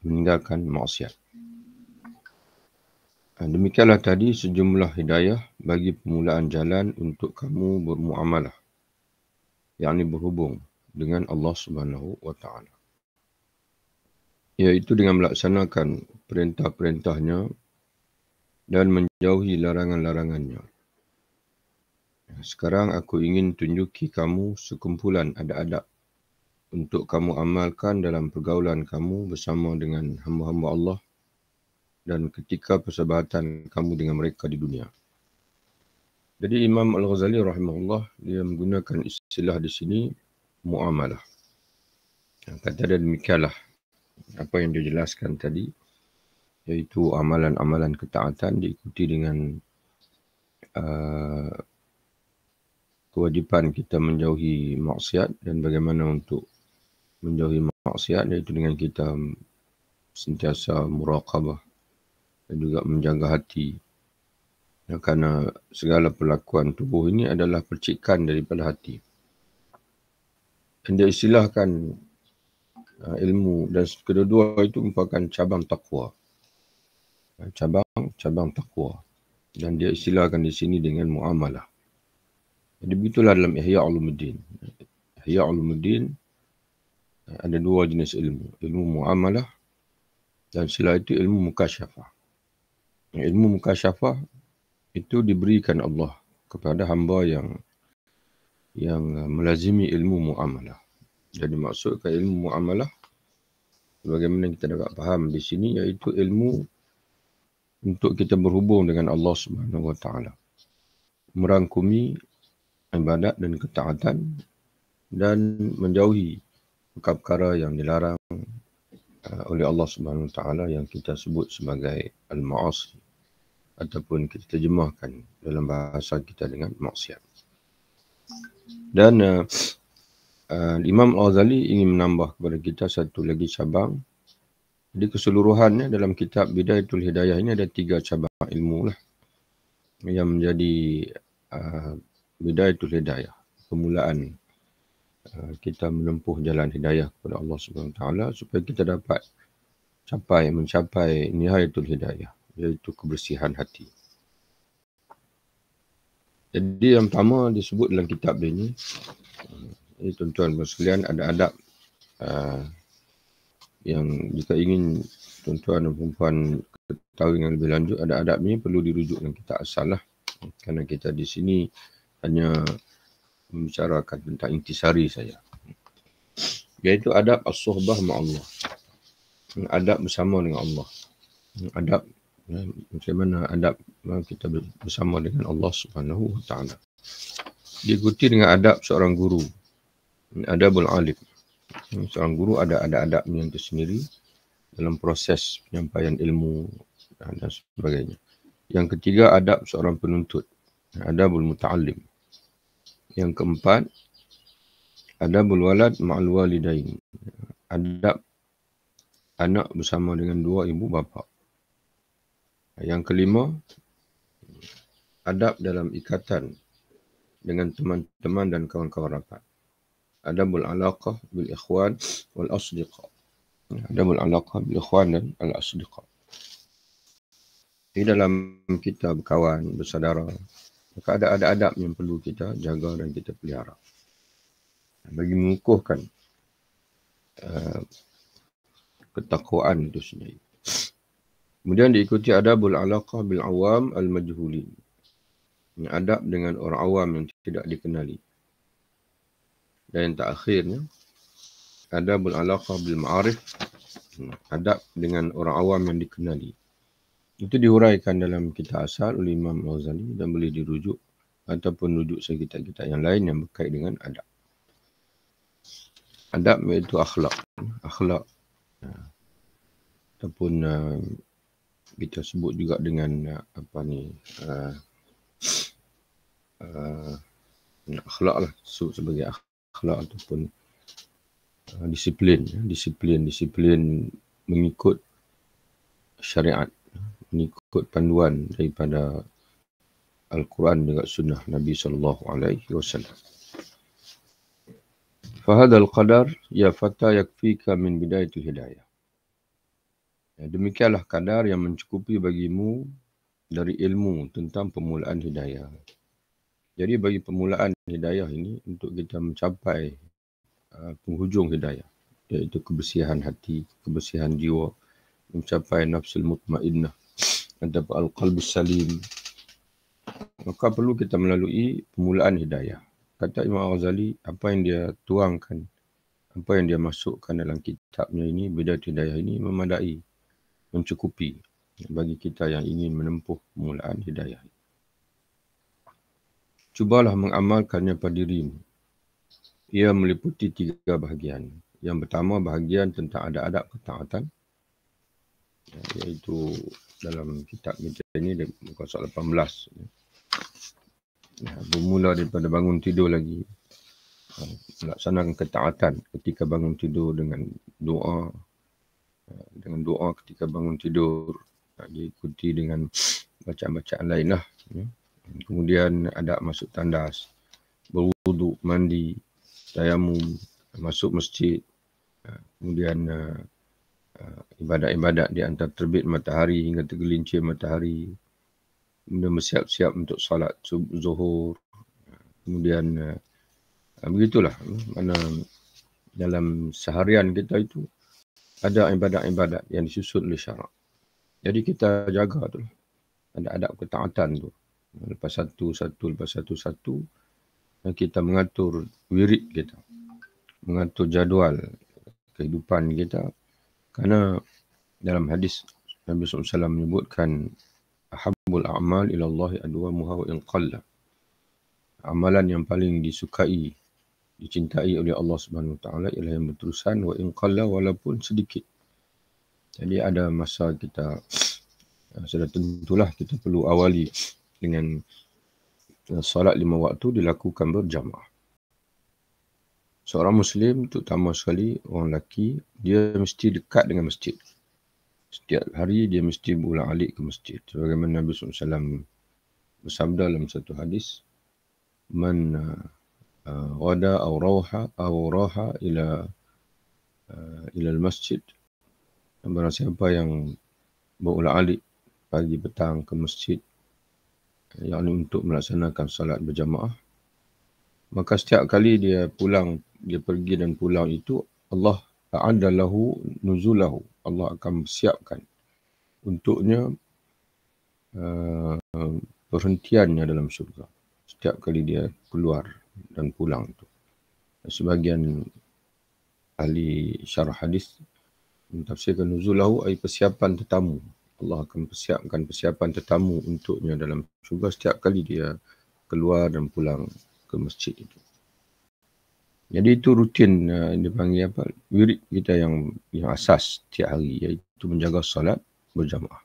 meninggalkan maksiat. Demikianlah tadi sejumlah hidayah bagi permulaan jalan untuk kamu bermuamalah, yakni berhubung dengan Allah Subhanahu wa taala, iaitu dengan melaksanakan perintah-perintahnya dan menjauhi larangan-larangannya. Sekarang aku ingin tunjuki kamu sekumpulan adab-adab untuk kamu amalkan dalam pergaulan kamu bersama dengan hamba-hamba Allah dan ketika persahabatan kamu dengan mereka di dunia. Jadi Imam Al-Ghazali rahimahullah, dia menggunakan istilah di sini muamalah. Kata dia demikianlah apa yang dia jelaskan tadi, iaitu amalan-amalan ketaatan diikuti dengan kewajipan kita menjauhi maksiat, dan bagaimana untuk menjauhi maksiat, iaitu dengan kita sentiasa muraqabah dan juga menjaga hati. Kerana segala perlakuan tubuh ini adalah percikan daripada hati. Dan dia istilahkan ilmu, dan kedua-dua itu merupakan cabang takwa. Cabang takwa. Dan dia istilahkan di sini dengan muamalah. Jadi begitulah dalam Ihya Ulumuddin. Ihya Ulumuddin ada dua jenis ilmu. Ilmu muamalah dan setelah itu ilmu mukasyafah. Ilmu mukasyafah itu diberikan Allah kepada hamba yang melazimi ilmu muamalah. Jadi maksudkan ilmu muamalah, bagaimana kita dapat faham di sini, iaitu ilmu untuk kita berhubung dengan Allah Subhanahu wa taala, merangkumi ibadat dan ketaatan dan menjauhi perkara-perkara yang dilarang oleh Allah Subhanahu wa taala yang kita sebut sebagai al-ma'asi, ataupun kita terjemahkan dalam bahasa kita dengan maksiat. Dan Imam Al-Ghazali ingin menambah kepada kita satu lagi cabang. Jadi keseluruhannya dalam kitab Bidayatul Hidayah ini ada 3 cabang ilmu lah yang menjadi Bidayatul Hidayah, permulaan kita menempuh jalan hidayah kepada Allah Subhanahu wa taala supaya kita dapat mencapai nihayatul hidayah, iaitu kebersihan hati. Jadi yang pertama disebut dalam kitab ini, tuan-tuan sekalian, ada adab yang jika ingin tuan-tuan dan puan ketahui dengan lebih lanjut, ada adab ini perlu dirujuk dengan kitab asal lah. Kerana kita di sini hanya membicarakan tentang intisari saja. Iaitu adab as-suhbah ma'allah. Adab bersama dengan Allah. Adab, macam mana adab kita bersama dengan Allah Subhanahu wa taala. Diikuti dengan adab seorang guru. Adabul alim. Seorang guru ada adabnya yang tersendiri dalam proses penyampaian ilmu dan sebagainya. Yang ketiga, adab seorang penuntut. Adabul muta'allim. Yang keempat, adabul walad ma'al walidain. Adab anak bersama dengan dua ibu bapa. Yang kelima, adab dalam ikatan dengan teman-teman dan kawan-kawan rapat. Adabul alaqah bil ikhwan wal asdiqa. Adabul alaqah bil ikhwan dan al asdiqa. Di dalam kita berkawan, bersaudara, maka ada adab yang perlu kita jaga dan kita pelihara bagi mengukuhkan ketakwaan itu sendiri. Kemudian diikuti adabul alaqah bil awam al majhulin. Adab dengan orang awam yang tidak dikenali. Dan yang terakhirnya, adabul alaqah bil ma'arif. Adab dengan orang awam yang dikenali. Itu dihuraikan dalam kitab asal oleh Imam Al-Ghazali dan boleh dirujuk ataupun rujuk sekitar-kitar yang lain yang berkait dengan adab. Adab iaitu akhlak. Akhlak. Ataupun kita sebut juga dengan akhlak lah. Sebut sebagai akhlak ataupun disiplin. Disiplin mengikut syariat. Mengikut panduan daripada Al-Quran dan Sunnah Nabi SAW. Fahadha al-qadar ya fata yakfika min bidayatul hidayah. Demikianlah kadar yang mencukupi bagimu dari ilmu tentang permulaan hidayah. Jadi bagi permulaan hidayah ini untuk kita mencapai penghujung hidayah, iaitu kebersihan hati, kebersihan jiwa, mencapai nafsul mutmainnah atau al-qalbus salim, maka perlu kita melalui permulaan hidayah. Kata Imam Al-Ghazali, apa yang dia tuangkan, apa yang dia masukkan dalam kitabnya ini, Bidayat Hidayah ini memadai, mencukupi bagi kita yang ingin menempuh permulaan hidayah. Cubalah mengamalkannya pada dirimu. Ia meliputi 3 bahagian. Yang pertama, bahagian tentang adab-adab ketaatan, iaitu dalam kitab kita ini, muka surat 18. Bermula daripada bangun tidur lagi, melaksanakan ketaatan ketika bangun tidur dengan doa ketika bangun tidur, diikuti dengan bacaan-bacaan lain lah. Kemudian ada masuk tandas, berwuduk, mandi, tayamum, masuk masjid, kemudian ibadat-ibadat di antara terbit matahari hingga tergelincir matahari, kemudian bersiap-siap untuk salat zuhur, kemudian begitulah, mana dalam seharian kita itu ada ibadat-ibadat yang disusun oleh syarak. Jadi kita jaga tu, ada adab ketaatan tu. Lepas satu, kita mengatur wirid kita, mengatur jadual kehidupan kita. Kerana dalam hadis Nabi SAW menyebutkan ahabbul a'mal ila Allah adwamuha wa in qalla. Amalan yang paling disukai, dicintai oleh Allah Subhanahu Wa Taala ialah yang berterusan wa in qalla, walaupun sedikit. Jadi ada masa kita sudah tentulah kita perlu awali dengan salat 5 waktu dilakukan berjamaah. Seorang Muslim, terutama sekali orang lelaki, dia mesti dekat dengan masjid. Setiap hari dia mesti berulang-alik ke masjid. Sebagaimana Nabi SAW bersabda dalam satu hadis, Man wada aw raha ila al-masjid. Barang siapa yang berulang-alik pagi petang ke masjid, yakni untuk melaksanakan salat berjamaah, maka setiap kali dia pulang, dia pergi dan pulang itu, Allah a'adda lahu nuzulahu. Allah akan siapkan untuknya perhentiannya dalam syurga setiap kali dia keluar dan pulang itu. Sebagian ahli syarah hadis mentafsirkan nuzulahu ay persiapan tetamu. Allah akan persiapkan persiapan tetamu untuknya dalam syurga setiap kali dia keluar dan pulang ke masjid itu. Jadi itu rutin dipanggil apa? Wirid kita yang asas setiap hari, iaitu menjaga salat berjamaah.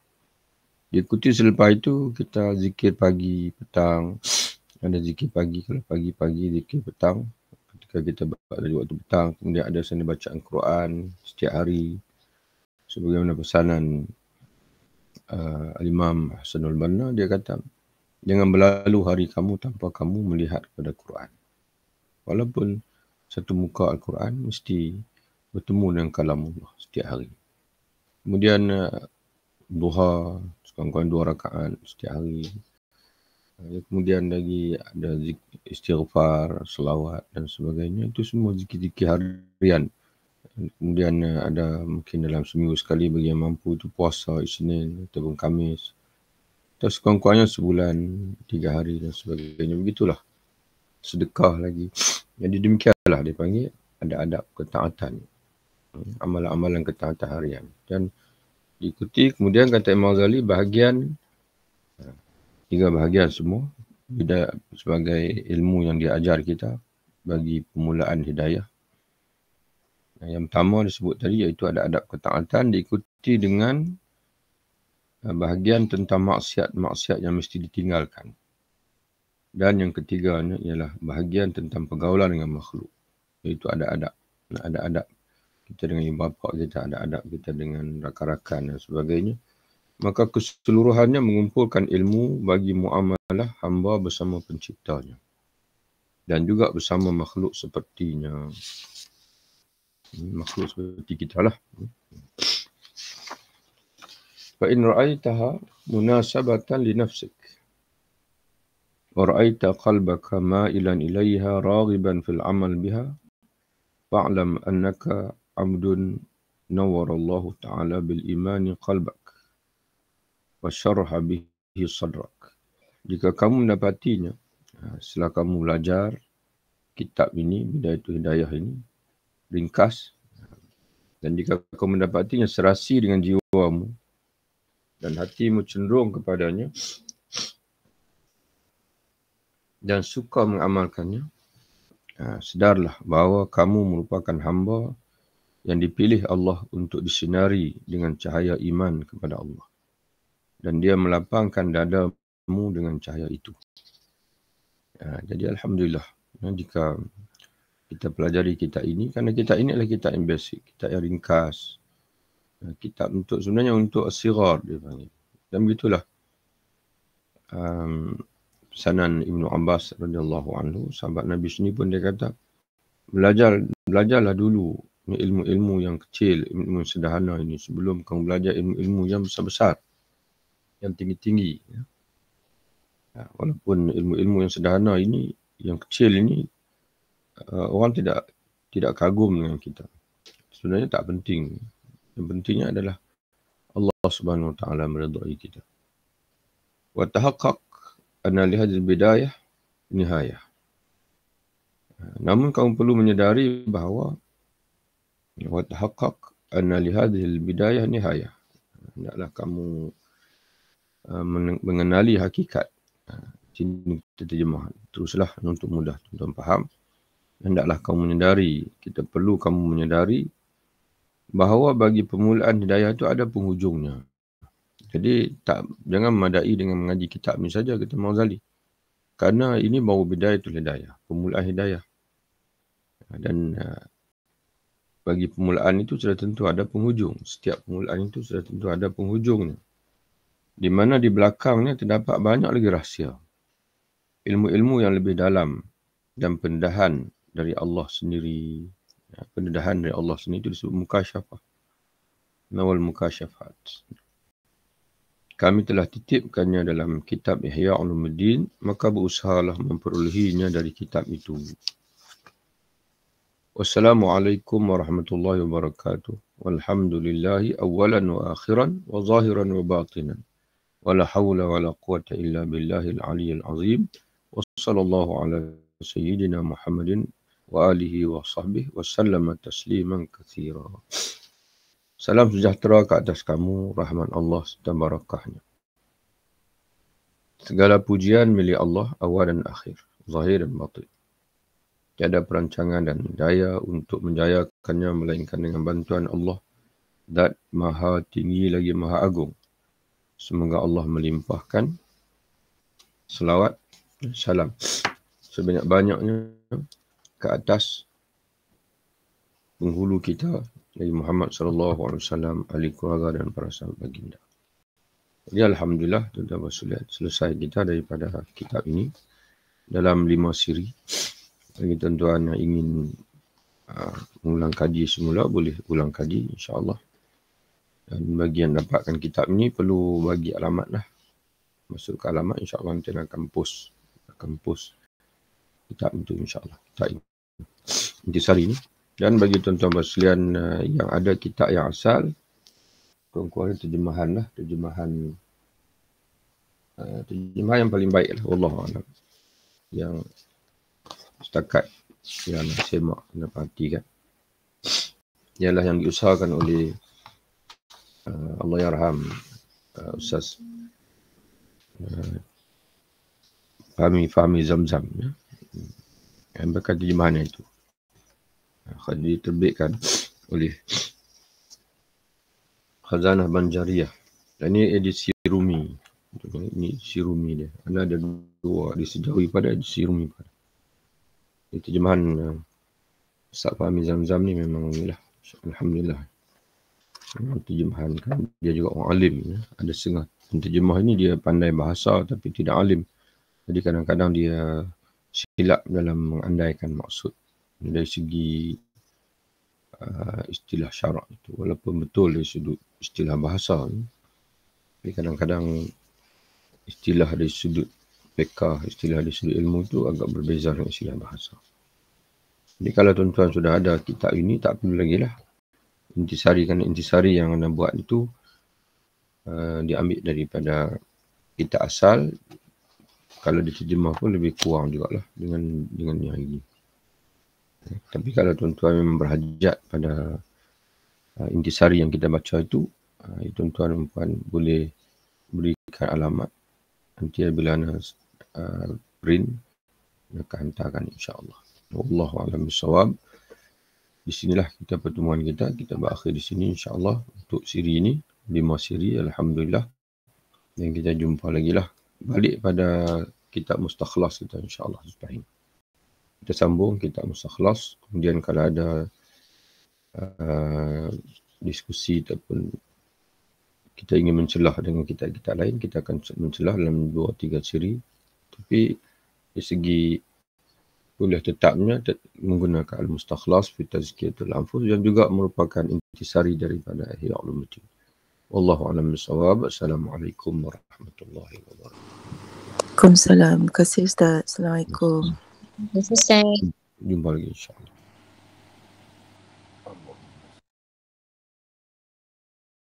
Diikuti selepas itu kita zikir pagi, petang. Ada zikir pagi, kalau pagi-pagi zikir petang. Ketika kita dari waktu petang, kemudian ada sana bacaan Quran setiap hari. Sebagaimana pesanan Al-Imam Hasanul Banna, dia kata, jangan berlalu hari kamu tanpa kamu melihat kepada Quran. Walaupun satu muka Al-Quran mesti bertemu dengan kalamullah setiap hari. Kemudian duha, sekurang-kurang 2 rakaat setiap hari. Kemudian lagi ada istighfar, selawat dan sebagainya. Itu semua zikir-zikir harian. Kemudian ada mungkin dalam seminggu sekali bagi yang mampu itu puasa Isnin ataupun Khamis. Atau sekurang-kurangnya sebulan 3 hari dan sebagainya. Begitulah. Sedekah lagi. Jadi demikianlah dipanggil ada adab ketaatan. Amalan-amalan ketaatan harian. Dan diikuti kemudian kata Imam Ghazali bahagian 3 bahagian semua sebagai ilmu yang diajar kita bagi permulaan hidayah. Yang pertama disebut tadi iaitu ada adab ketaatan, diikuti dengan bahagian tentang maksiat-maksiat yang mesti ditinggalkan. Dan yang ketiganya ialah bahagian tentang pergaulan dengan makhluk, iaitu ada adab kita dengan ibu bapa kita, ada adab kita dengan rakan-rakan dan sebagainya. Maka keseluruhannya mengumpulkan ilmu bagi muamalah hamba bersama penciptanya dan juga bersama makhluk sepertinya. Makhluk seperti kita lah. Fa in ra'aitaha munasabatan li nafsik wa ra'aita qalbaka ma'ilan ilaiha raghiban fil amal biha fa'lam annaka 'abdun nawwara Allah Ta'ala bil imani qalbak wa syaraha bihi sadrak. Jika kamu mendapatinya setelah kamu belajar kitab ini, Bidayatul Hidayah ini ringkas, dan jika kamu mendapatinya serasi dengan jiwamu dan hatimu cenderung kepadanya dan suka mengamalkannya, sedarlah bahawa kamu merupakan hamba yang dipilih Allah untuk disinari dengan cahaya iman kepada Allah. Dan dia melapangkan dadamu dengan cahaya itu. Jadi Alhamdulillah, jika kita pelajari kitab ini, kerana kitab ini adalah kitab yang basic, kitab yang ringkas. Kitab untuk sebenarnya untuk as-sighar dia panggil. Dan begitulah pesanan Ibnu Abbas radhiyallahu anhu, sahabat Nabi sini pun dia kata, belajarlah dulu ilmu-ilmu yang kecil, ilmu sederhana ini sebelum kamu belajar ilmu-ilmu yang besar-besar, yang tinggi-tinggi. Walaupun ilmu-ilmu yang sederhana ini, yang kecil ini, orang tidak kagum dengan kita. Sebenarnya tak penting. Yang pentingnya adalah Allah Subhanahu Wa Taala meridai kita. Wa tahaqqaq anna li hadhihi bidayah nihayah. Namun kamu perlu menyedari bahawa wa tahaqqaq anna li hadhihi bidayah nihayah. Hendaklah kamu mengenali hakikat. Sini terjemahan. Teruslah untuk mudah tuan-tuan faham. Hendaklah kamu menyedari, kita perlu kamu menyedari bahawa bagi permulaan hidayah itu ada penghujungnya. Jadi jangan memadai dengan mengaji kitab ni saja kita mau Ghazali. Karena ini baru bidayatul hidayah, permulaan hidayah. Dan bagi permulaan itu sudah tentu ada penghujung. Setiap permulaan itu sudah tentu ada penghujungnya. Di mana di belakangnya terdapat banyak lagi rahsia. Ilmu-ilmu yang lebih dalam dan pendedahan dari Allah sendiri. Pendedahan dari Allah sendiri itu disebut mukasyafah. Nawal mukasyafat. Kami telah titipkannya dalam kitab Ihya Ulumuddin, maka berusahalah memperolehinya dari kitab itu. Wassalamualaikum warahmatullahi wabarakatuh. Walhamdulillahi awalan wa akhiran wa zahiran wa batinan. Wala hawla wala quwata illa billahil aliyyil azim. Wa sallallahu ala sayyidina Muhammadin wa alihi wa sahbihi wa sallama tasliman katsira. Salam sejahtera ke atas kamu, rahmat Allah serta barakahnya. Segala pujian milik Allah awal dan akhir, zahir dan batin. Tiada perancangan dan daya untuk menjayakannya melainkan dengan bantuan Allah, Zat Maha Tinggi lagi Maha Agung. Semoga Allah melimpahkan selawat dan salam sebanyak-banyaknya ke atas penghulu kita, Nabi Muhammad SAW, ahli keluarga dan para sahabat baginda. Jadi Alhamdulillah, tuan-tuan sekalian, selesai kita daripada kitab ini dalam 5 siri. Bagi tuan-tuan yang ingin mengulang kaji semula, boleh ulang kaji insyaAllah. Dan bagi yang dapatkan kitab ini, perlu bagi alamat lah. Masuk ke alamat, insyaAllah nanti akan post kitab itu insyaAllah. Kitab ini. Intisari ini. Dan bagi tuan-tuan sekalian yang ada kitab yang asal, tuan-tuan terjemahan lah. Terjemahan yang paling baik lah. Wallahualam. Yang setakat yang semak dan perhatikan. Ialah yang diusahakan oleh Allahyarham Ustaz Fahmi Zamzam. Yang berkat terjemahan itu. Diterbitkan oleh Khazanah Banjariyah. Dan ini edisi Rumi. Ini edisi Rumi dia. Ada 2 edisi Jawi pada edisi Rumi pada. Terjemahan Ustaz Fahmi Zamzam ni memang inilah. Alhamdulillah. Terjemahan kan dia juga orang alim. Ada setengah terjemah ini dia pandai bahasa tapi tidak alim. Jadi kadang-kadang dia silap dalam mengandaikan maksud. Dari segi istilah syarak itu. Walaupun betul dari sudut istilah bahasa. Tapi kadang-kadang istilah dari sudut fiqh, istilah dari sudut ilmu itu agak berbeza dengan istilah bahasa. Jadi kalau tuan-tuan sudah ada kitab ini, tak perlu lagi lah intisari, kerana intisari yang anda buat itu diambil daripada kitab asal. Kalau diterjemah pun lebih kurang jugalah dengan yang ini. Tapi kalau tuan-tuan memang berhajat pada intisari yang kita baca itu, tuan-tuan dan puan boleh berikan alamat. Nanti bila anda print, akan hantarkan insya-Allah. Wallahu a'lam bissawab. Di sinilah kita pertemuan kita berakhir di sini insya-Allah untuk siri ini, 5 siri alhamdulillah. Dan kita jumpa lagi lah balik pada kitab Mustakhlas kita insya-Allah subhanahu. Kita sambung kitab Mustakhlas, kemudian kalau ada diskusi ataupun kita ingin mencelah dengan kitab-kitab lain, kita akan mencelah dalam 2-3 siri. Tapi dari segi kuliah tetapnya menggunakan Al-Mustakhlas fi Tazkiyatul Anfus yang juga merupakan intisari daripada Ihya Ulumuddin. Wallahu a'lam bissawab. Assalamualaikum warahmatullahi wabarakatuh. Waalaikumsalam. Terima kasih Ustaz. Assalamualaikum. Selesai. Jumpa lagi insya-Allah.